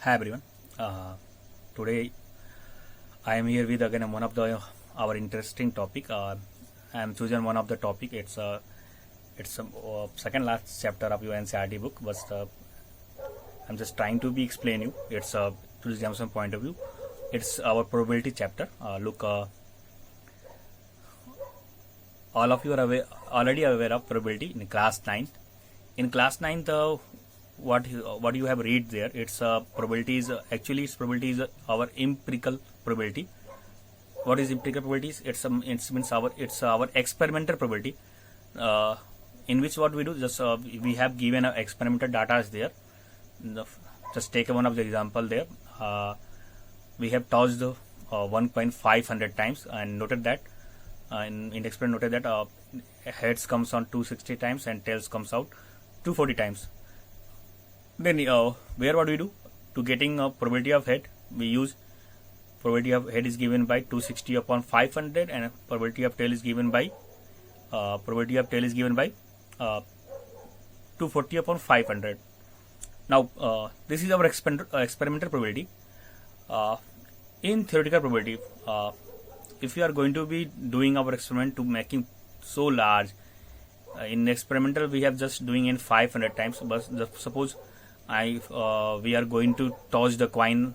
Hi everyone. Today I am here with again one of the our interesting topic. I am chosen one of the topic. It's second last chapter of your NCERT book, but I'm just trying to be explain you. It's to the examination point of view. It's our probability chapter. Look, all of you are already aware of probability in class 9. In class 9, what you have read there, it's probability is actually probability is our empirical probability. What is empirical probabilities? It's our experimental probability, in which what we do, just we have given experimental data is there. Just take one of the example there. We have tossed 1.500 times and noted that in experiment noted that heads comes on 260 times and tails comes out 240 times. Then where what we do to getting a probability of head, we use probability of head is given by 260 upon 500 and probability of tail is given by 240 upon 500. Now this is our experimental probability. In theoretical probability, if we are going to be doing our experiment to making so large, in experimental we have just doing in 500 times, but suppose we are going to toss the coin,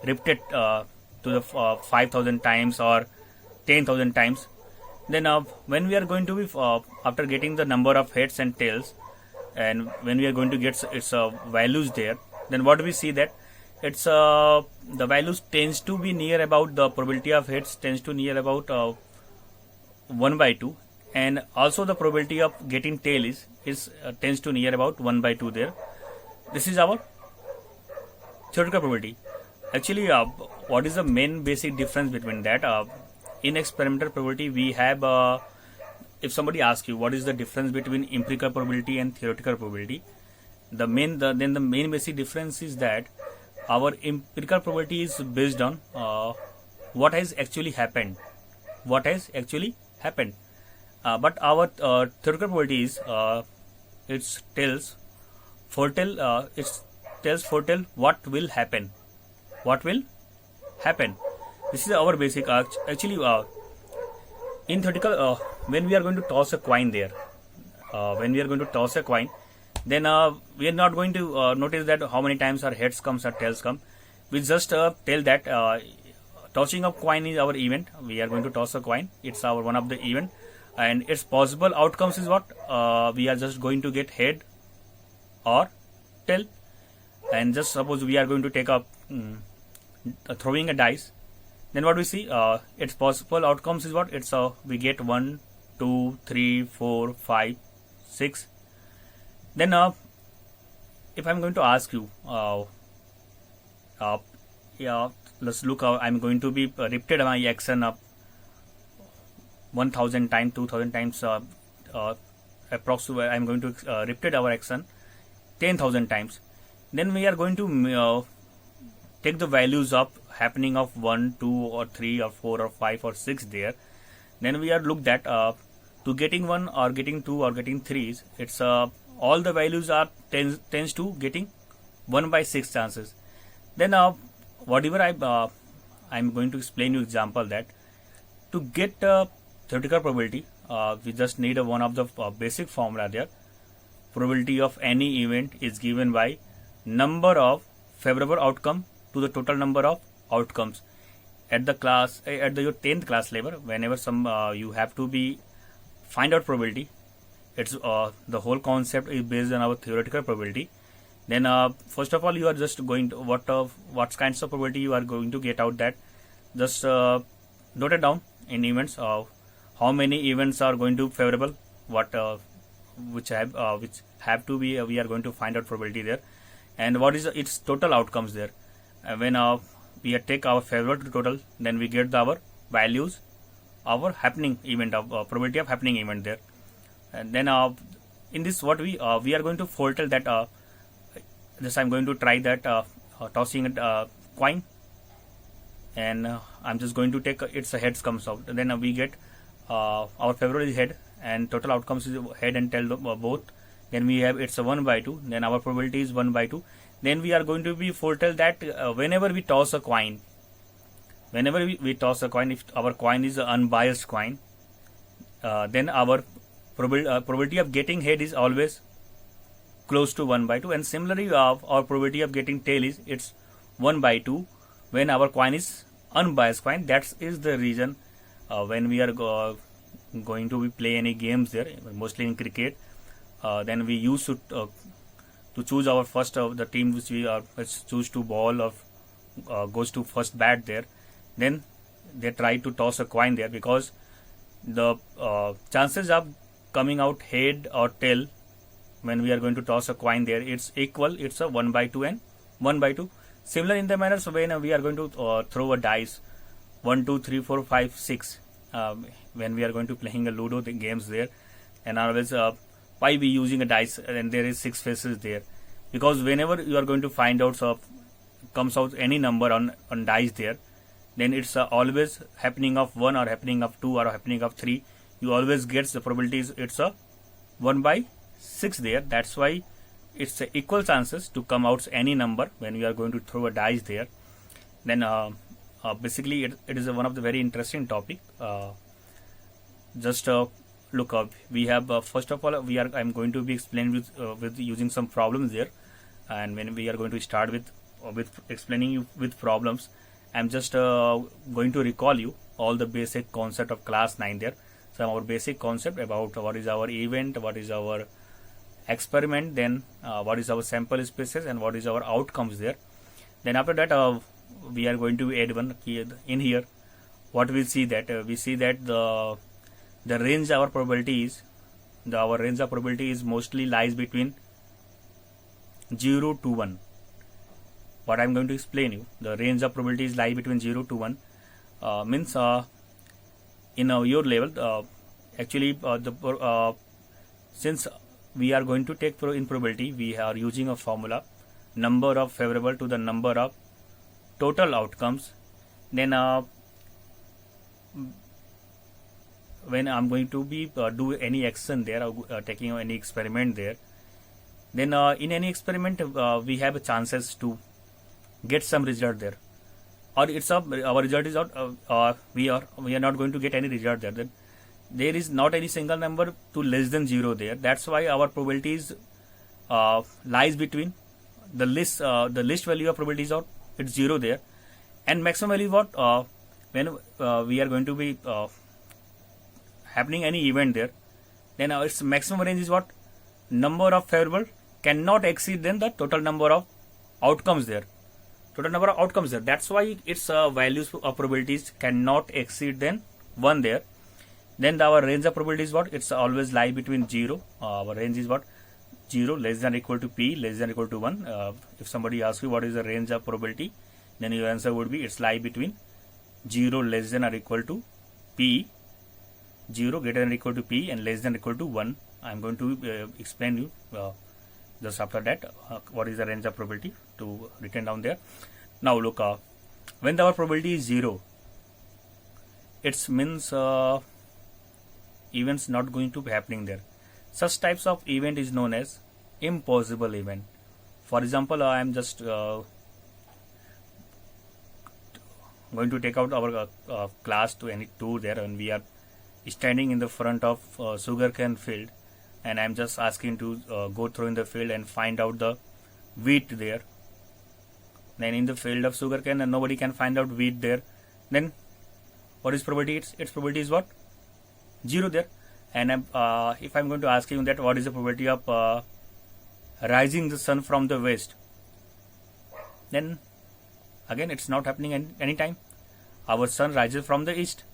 repeat to the 5,000 times or 10,000 times. Then when we are going to be after getting the number of heads and tails, and when we are going to get its values there, then what we see that it's the values tends to be near about the probability of heads tends to near about 1/2, and also the probability of getting tail is tends to near about 1/2 there. This is our theoretical probability. Actually, what is the main basic difference between that? In experimental probability, we have if somebody asks you what is the difference between empirical probability and theoretical probability, the main basic difference is that our empirical probability is based on what has actually happened. But our theoretical probability is it tells foretell what will happen. This is our basic actually in theoretical when we are going to toss a coin there, then we are not going to notice that how many times our heads comes or tails come. We just tell that tossing of coin is our event. We are going to toss a coin. It's our one of the event, and its possible outcomes is what we are just going to get head or tail. And just suppose we are going to take up throwing a dice, then what we see, its possible outcomes is what it's we get 1, 2, 3, 4, 5, 6. Then if I'm going to ask you, let's look how I'm going to be repeated my action up 1,000 times, 2,000 times, approximately I'm going to repeat our action 10,000 times. Then we are going to take the values of happening of 1, 2 or 3 or 4 or 5 or 6 there. Then we are looked at to getting 1 or getting 2 or getting 3. It's all the values are tends to getting 1/6 chances. Then whatever I'm going to explain you example that to get theoretical probability, we just need one of the basic formula there. Probability of any event is given by number of favorable outcome to the total number of outcomes. At your 10th class level, whenever you have to be find out probability, it's the whole concept is based on our theoretical probability. Then first of all, you are just going to what kinds of probability you are going to get out, that just note it down in events of how many events are going to favorable, which have to be we are going to find out probability there, and what is its total outcomes there. When we take our favorable total, then we get our values, our happening event of probability of happening event there. And then in this what we are going to foretell that just I'm going to try that tossing a coin, and I'm just going to take its heads comes out. Then we get our favorable is head, and total outcomes is head and tail both. Then we have it's a 1/2. Then our probability is 1/2. then we are going to be foretell that whenever we toss a coin, we toss a coin, if our coin is an unbiased coin, then our probability of getting head is always close to 1 by 2, and similarly our probability of getting tail is it's 1 by 2 when our coin is unbiased coin. That is the reason when we are going to play any games there, mostly in cricket, then we used to choose our first the team which we are choose to ball or goes to first bat there. Then they try to toss a coin there, because the chances of coming out head or tail when we are going to toss a coin there, it's equal, it's a 1 by 2 and 1 by 2. Similar in the manner, so when we are going to throw a dice 1 2 3 4 5 6, when we are going to playing a Ludo games there, and always why we using a dice and there is 6 faces there, because whenever you are going to find out, so comes out any number on dice there, then it's always happening of 1 or happening of 2 or happening of 3, you always gets the probabilities, it's a 1 by 6 there. That's why it's equal chances to come out any number when we are going to throw a dice there. Then basically it is one of the very interesting topic. Just look up, we have first of all I'm going to be explaining with using some problems there, and when we are going to start with explaining you with problems, I'm just going to recall you all the basic concept of class 9 there. Some our basic concept about what is our event, what is our experiment, then what is our sample spaces, and what is our outcomes there. Then after that we are going to add one key in here. What we see that we see that the range our probability is, our range of probability is mostly lies between 0 to 1. What I'm going to explain you, the range of probabilities lie between 0 to 1, means in your level, actually since we are going to take in probability, we are using a formula, number of favorable to the number of total outcomes. Then when I'm going to be do any action there, taking any experiment there, then in any experiment we have chances to get some result there, or it's our result is out, we are not going to get any result there. Then there is not any single number to less than 0 there. That's why our probabilities lies between the least value of probabilities out, it's 0 there, and maximum value what when we are going to be happening any event there, then its maximum range is what, number of favorable cannot exceed then the total number of outcomes there. That's why its values of probabilities cannot exceed then 1 there. Then our range of probability is what, it's always lie between 0, our range is what, 0 less than or equal to p less than or equal to 1. If somebody asks you what is the range of probability, then your answer would be it's lie between 0 less than or equal to p, 0 greater than or equal to p, and less than or equal to 1. I'm going to explain you just after that what is the range of probability to written down there. Now look, when our probability is 0, it means events not going to be happening there. Such types of event is known as impossible event. For example, I am just going to take out our class to any tour there, and we are standing in the front of sugarcane field, and I am just asking to go through in the field and find out the wheat there. Then in the field of sugarcane, and nobody can find out wheat there. Then what is probability? Its probability is what, 0 there. And if I'm going to ask you that what is the probability of rising the sun from the west, then again it's not happening any time. Our sun rises from the east,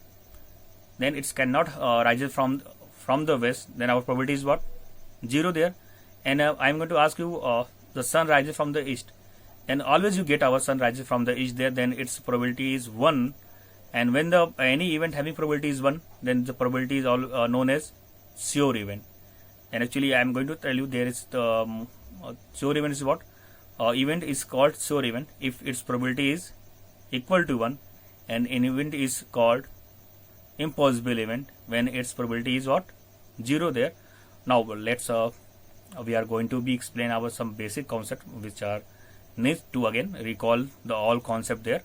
then it cannot rises from the west, then our probability is what, 0 there. And I'm going to ask you the sun rises from the east, and always you get our sun rises from the east there, then its probability is 1. And when the any event having probability is 1, then the probability is all known as sure event. And actually I am going to tell you there is the sure event is what, event is called sure event if its probability is equal to 1, and an event is called impossible event when its probability is what, 0 there. Now let's we are going to be explain our some basic concept which are need to again recall the all concept there.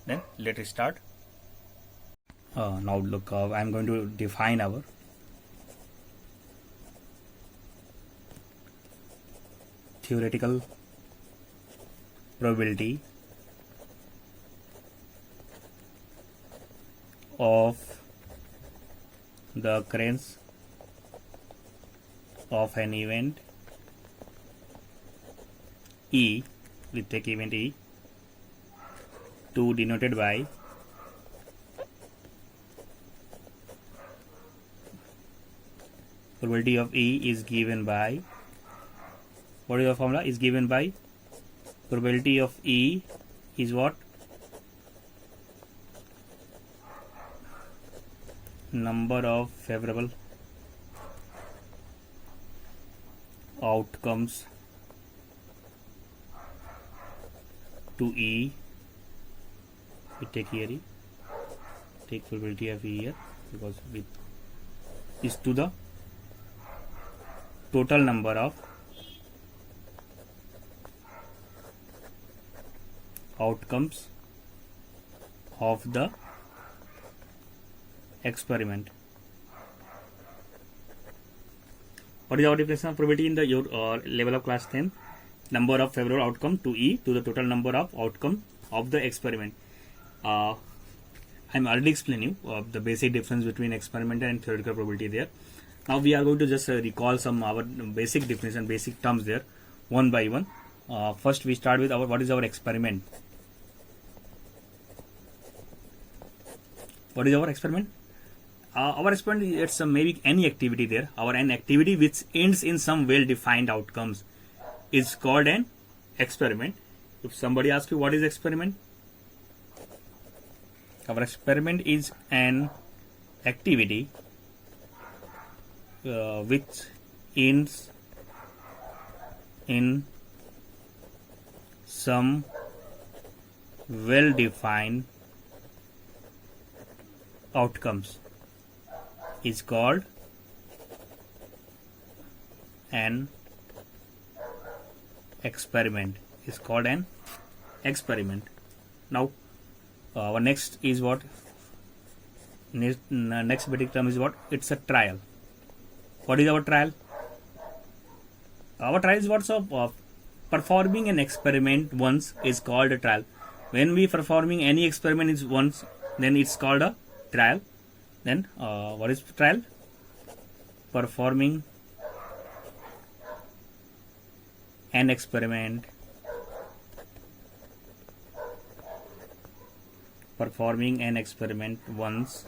Then let us start. Now look, I'm going to define our theoretical probability of the occurrence of an event E, we take event E, to denoted by probability of E is given by, what is the formula? Is given by probability of E is what? Number of favorable outcomes to E. We take here E, take probability of E here, because with is to the total number of outcomes of the experiment. What is our definition of probability in the your level of class 10? Number of favorable outcome to E to the total number of outcome of the experiment. I'm already explaining you the basic difference between experimental and theoretical probability there. Now we are going to just recall some our basic definition, basic terms there, one by one. First we start with our what is our experiment. What is our experiment? Our experiment, it's maybe any activity there. An activity which ends in some well-defined outcomes is called an experiment. If somebody asks you what is experiment, our experiment is an activity which ends in some well-defined outcomes is called an experiment. Is called an experiment. Now our next is what? Next basic term is what? It's a trial. What is our trial? Our trial is what? So performing an experiment once is called a trial. When we performing any experiment is once, then it's called a trial. Then what is trial? Performing an experiment. Performing an experiment once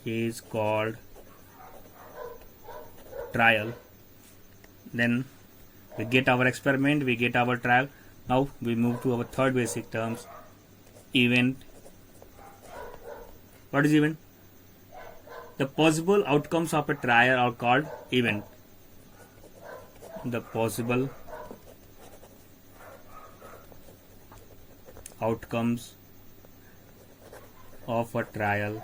is called trial. Then we get our experiment, we get our trial. Now we move to our third basic terms, event. What is event? The possible outcomes of a trial are called event. The possible outcomes of a trial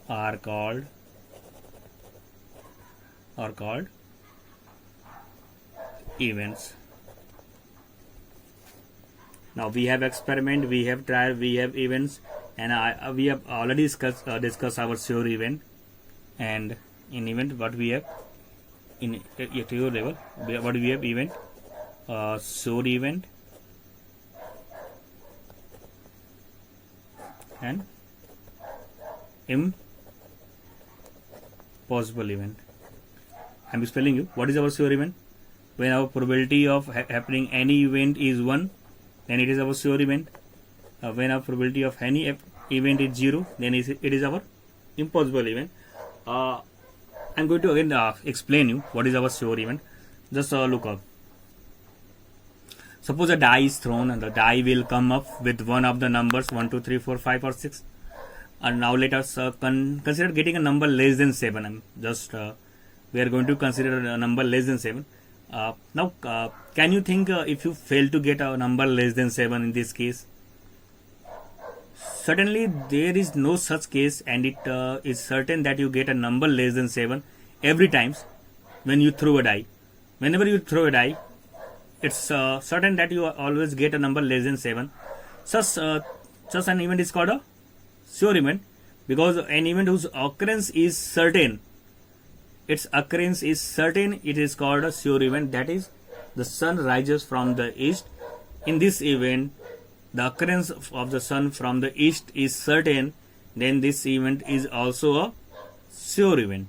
are called events. Now we have experiment, we have trial, we have events, and we have already discussed our sure event. And in event, what we have in at your level, what we have event, sure event, and impossible event. I am spelling you. What is our sure event? When our probability of happening any event is 1, then it is our sure event. When our probability of any event is 0, then it is our impossible event. I am going to again explain you what is our sure event. Just look up. Suppose a die is thrown and the die will come up with one of the numbers 1, 2, 3, 4, 5 or 6. And now let us consider getting a number less than 7. We are going to consider a number less than 7. Now can you think if you fail to get a number less than 7 in this case? Certainly there is no such case, and it is certain that you get a number less than 7 every time when you throw a die. Whenever you throw a die, it's certain that you always get a number less than 7. Such an event is called a sure event, because an event whose occurrence is certain, its occurrence is certain, it is called a sure event. That is, the sun rises from the east. In this event, the occurrence of the sun from the east is certain, then this event is also a sure event.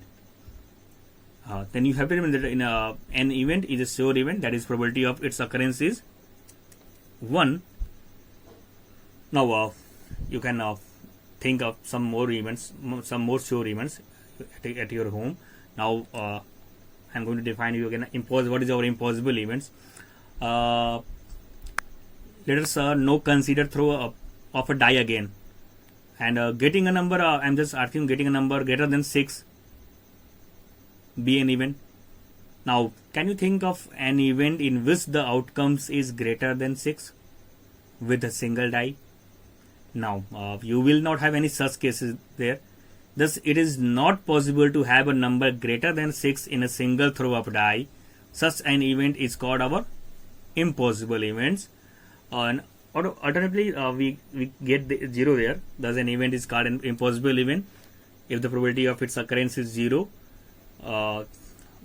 Then you have to remember that in an event is a sure event, that is probability of its occurrence is 1. Now you can think of some more events, some more sure events at your home. Now I'm going to define you again what is our impossible events. Let us now consider throw of a die again, and getting a number, I'm just asking getting a number greater than 6 be an event. Now can you think of an event in which the outcomes is greater than 6 with a single die? Now you will not have any such cases there. Thus it is not possible to have a number greater than 6 in a single throw of die. Such an event is called our impossible events. And alternatively we get the 0 there. Thus an event is called an impossible event if the probability of its occurrence is 0.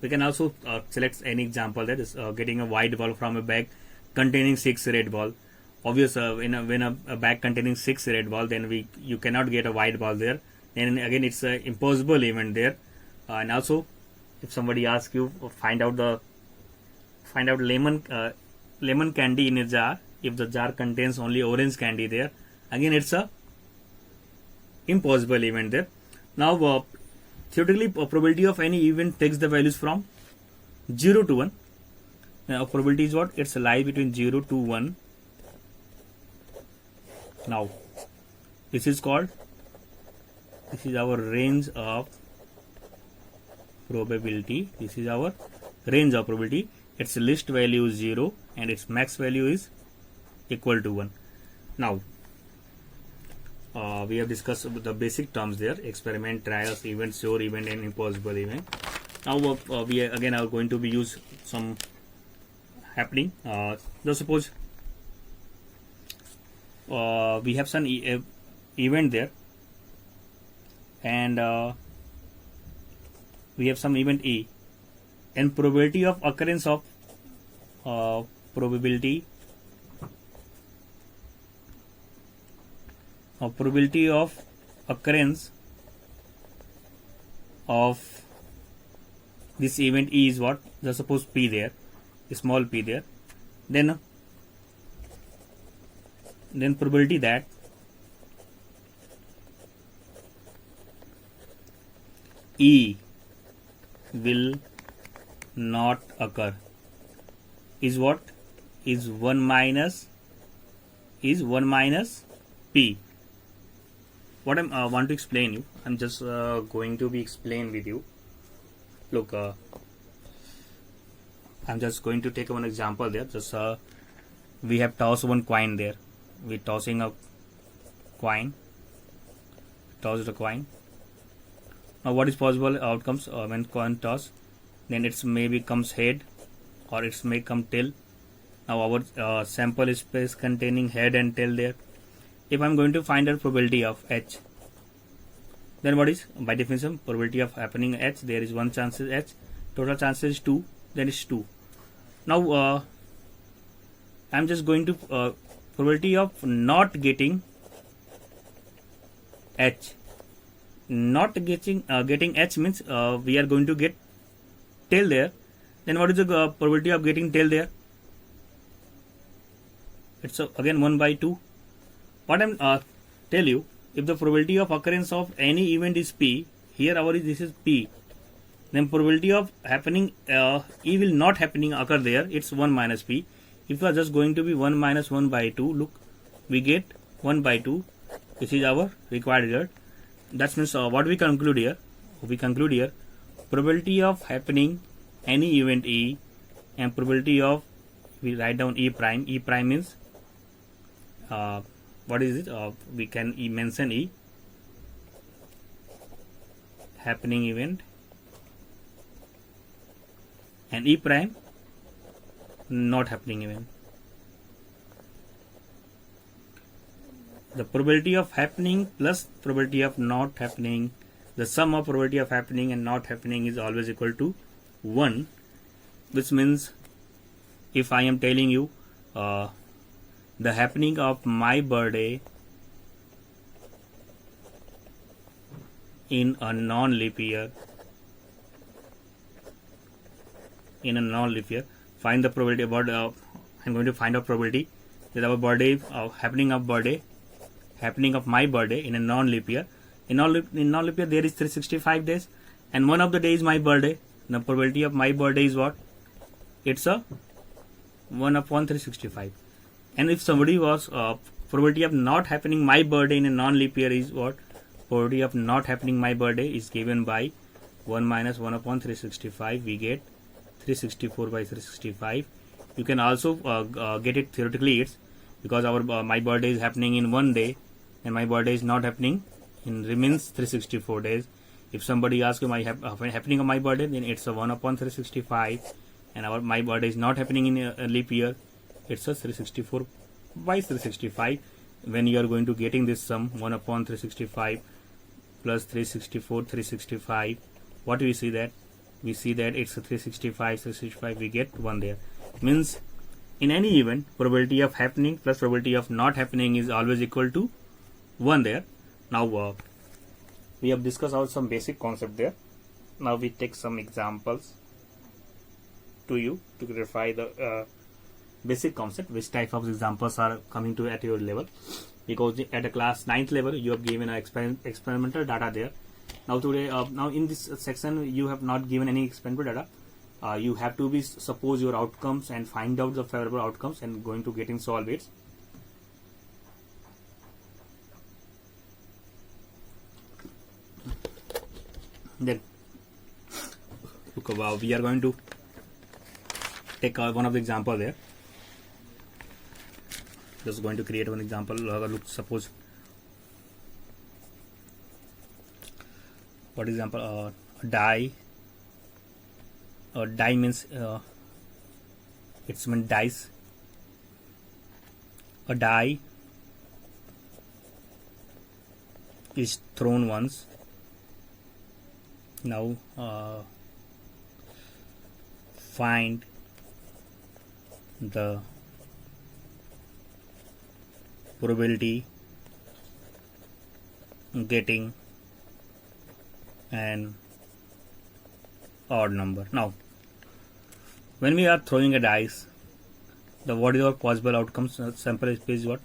We can also select any example, that is getting a white ball from a bag containing 6 red ball. Obvious, when a bag containing 6 red ball, then you cannot get a white ball there. Then again it's an impossible event there. And also, if somebody asks you find out lemon candy in a jar, if the jar contains only orange candy there, again it's a impossible event there. Now theoretically, probability of any event takes the values from 0 to 1. Now probability is what? It's a lie between 0 to 1. Now this is our range of probability. This is our range of probability. Its least value is 0 and its max value is equal to 1. Now we have discussed the basic terms there: experiment, trials, event, sure event, and impossible event. Now we again are going to be use some happening. Just suppose we have some event there, and we have some event E, and probability of occurrence of probability of occurrence of this event E is what? Just suppose P there, small p there. Then probability that E will not occur is what? Is 1 minus P. What I want to explain you, I'm just going to be explain with you. Look, I'm just going to take one example there. Just we have tossed one coin there. We're tossing a coin. Tossed a coin. Now what is possible outcomes when coin toss? Then it's maybe comes head, or it's may come tail. Now our sample space containing head and tail there. If I'm going to find out probability of H, then what is by definition probability of happening H? There is one chance is H, total chances is 2, then it's 2. Now I'm just going to probability of not getting H. Not getting H means we are going to get tail there. Then what is the probability of getting tail there? It's again 1 by 2. What I'm tell you, if the probability of occurrence of any event is P, here this is P, then probability of happening E will not happening occur there, it's 1 minus P. If we are just going to be 1 minus 1 by 2, look, we get 1 by 2. This is our required result. That means what we conclude here? We conclude here probability of happening any event E and probability of, we write down E prime. E prime means what is it? We can mention E, happening event, and E prime not happening event. The probability of happening plus probability of not happening, the sum of probability of happening and not happening is always equal to 1, which means if I am telling you the happening of my birthday in a non-leap year, find the probability about I'm going to find out probability that our birthday happening of my birthday in a non-leap year. In non-leap year there is 365 days, and one of the days is my birthday. The probability of my birthday is what? It's a 1 upon 365. And if somebody was probability of not happening my birthday in a non-leap year is what? Probability of not happening my birthday is given by 1 minus 1 upon 365. We get 364 by 365. You can also get it theoretically. It's because our my birthday is happening in one day and my birthday is not happening in remains 364 days. If somebody asks you my happening of my birthday, then it's a 1 upon 365, and my birthday is not happening in a leap year, it's a 364 by 365. When you are going to getting this sum 1 upon 365 plus 365, what do we see that? We see that it's a 365, we get 1 there. Means in any event, probability of happening plus probability of not happening is always equal to 1 there. Now we have discussed out some basic concept there. Now we take some examples to you to clarify the basic concept. Which type of examples are coming to at your level, because at a class 9th level you have given an experimental data there. Now today, now in this section you have not given any experimental data. You have to be suppose your outcomes and find out the favorable outcomes and going to getting solve it. Then look, we are going to take one of the example there. Just going to create one example. Look, suppose what example? A die. Die means it's meant dice. A die is thrown once. Now find the probability getting an odd number. Now when we are throwing a dice, what is our possible outcomes? Sample space is what?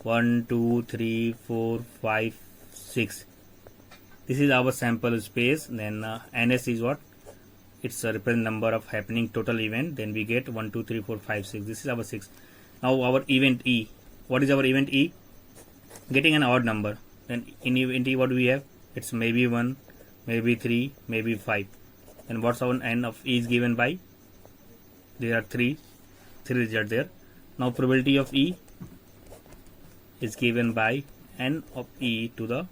1, 2, 3, 4, 5, 6. This is our sample space. Then ns is what? It's a represent number of happening total event. Then we get 1, 2, 3, 4, 5, 6. This is our 6. Now our event E. What is our event E? Getting an odd number. Then in event E, what do we have? It's maybe 1, maybe 3, maybe 5. And what's our n of E is given by? There are 3 results there. Now probability of E is given by n of E to the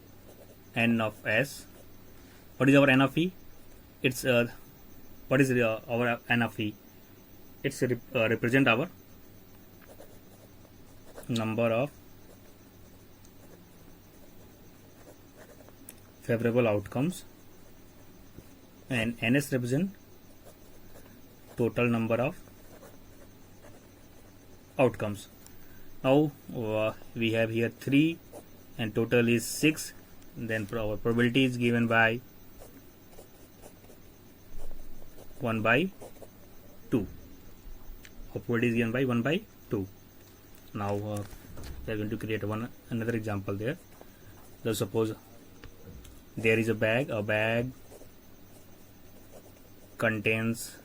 n of S. What is our n of E? It's what is our n of E? It's represent our number of favorable outcomes, and ns represent total number of outcomes. Now we have here 3 and total is 6. Then our probability is given by 1 by 2. Probability is given by 1 by 2. Now we are going to create another example there. So suppose there is a bag contains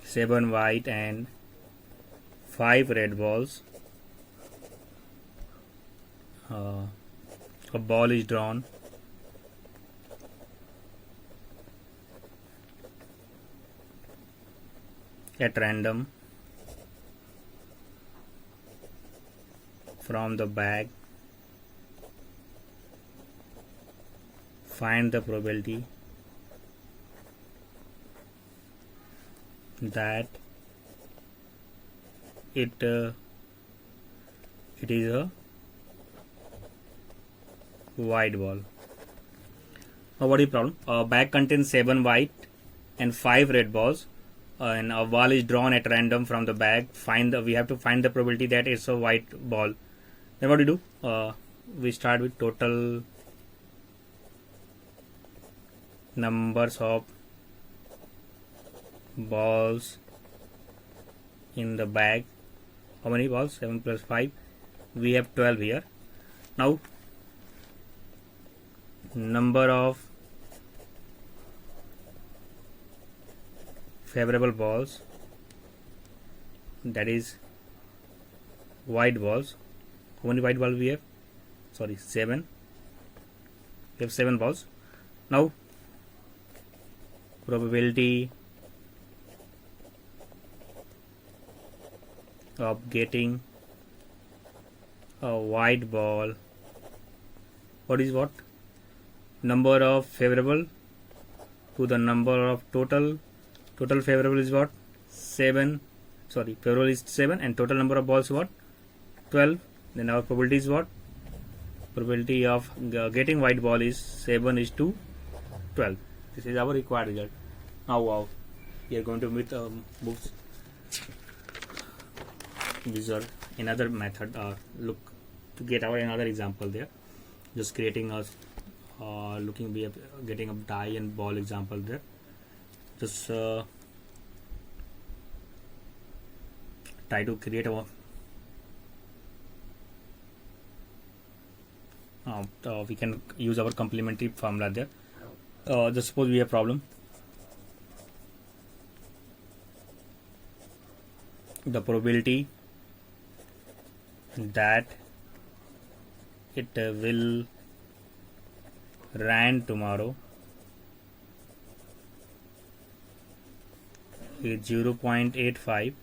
7 white and 5 red balls. A ball is drawn at random from the bag. Find the probability that it is a white ball. Now what is the problem? A bag contains 7 white and 5 red balls, and a ball is drawn at random from the bag. We have to find the probability that it's a white ball. Then what do we do? We start with total numbers of balls in the bag. How many balls? 7 plus 5. We have 12 here. Now number of favorable balls, that is white balls. How many white balls we have? Sorry, 7. We have 7 balls. Now probability of getting a white ball, what is what? Number of favorable to the number of total favorable is what? 7. Sorry, favorable is 7 and total number of balls what? 12. Then our probability is what? Probability of getting white ball is 7:12. This is our required result. Now we are going to move wizard another method. Look to get our another example there. Just creating a we are getting a die and ball example there. Just try to create a we can use our complementary formula there. Just suppose we have problem. The probability that it will rain tomorrow is 0.85.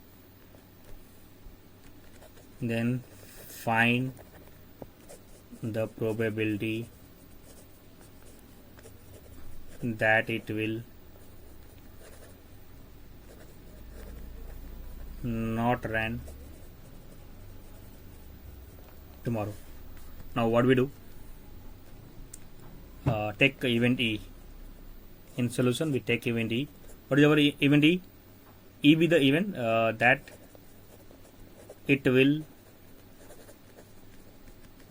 Then find the probability that it will not rain tomorrow. Now what we do? Take event E. In solution we take event E. What is our event E? E be the event that it will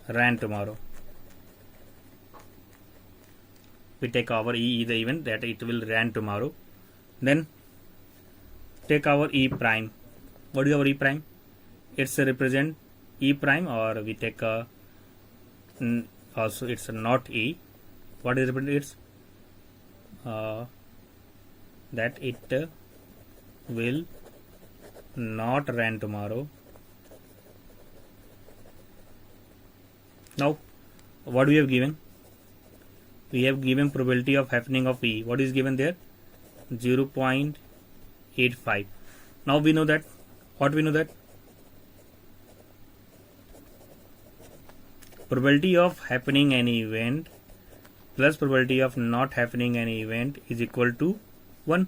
rain tomorrow. We take our E the event that it will rain tomorrow. Then take our E prime. What is our E prime? It's a represent E prime, or we take a also it's a not E. What is represent? It's that it will not rain tomorrow. Now what we have given? We have given probability of happening of E. What is given there? 0.85. Now we know that. What we know that? Probability of happening any event plus probability of not happening any event is equal to 1.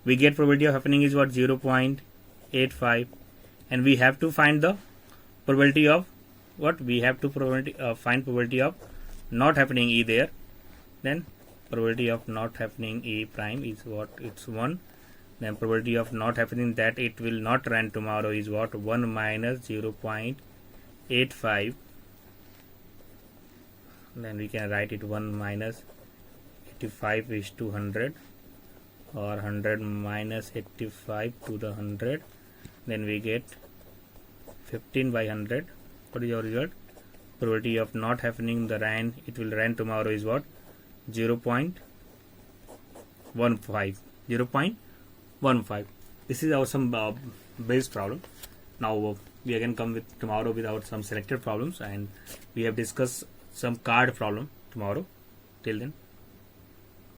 We get probability of happening is what? 0.85, and we have to find the probability of what? We have to find probability of not happening E there. Then probability of not happening E prime is what? It's 1. Then probability of not happening that it will not rain tomorrow is what? 1 minus 0.85. Then we can write it 1 minus 85 is 200, or 100 minus 85 to the 100. Then we get 15 by 100. What is your result? Probability of not happening the rain, it will rain tomorrow is what? 0.15. 0.15. This is our some base problem. Now we again come with tomorrow with our some selected problems, and we have discussed some card problem tomorrow. Till then.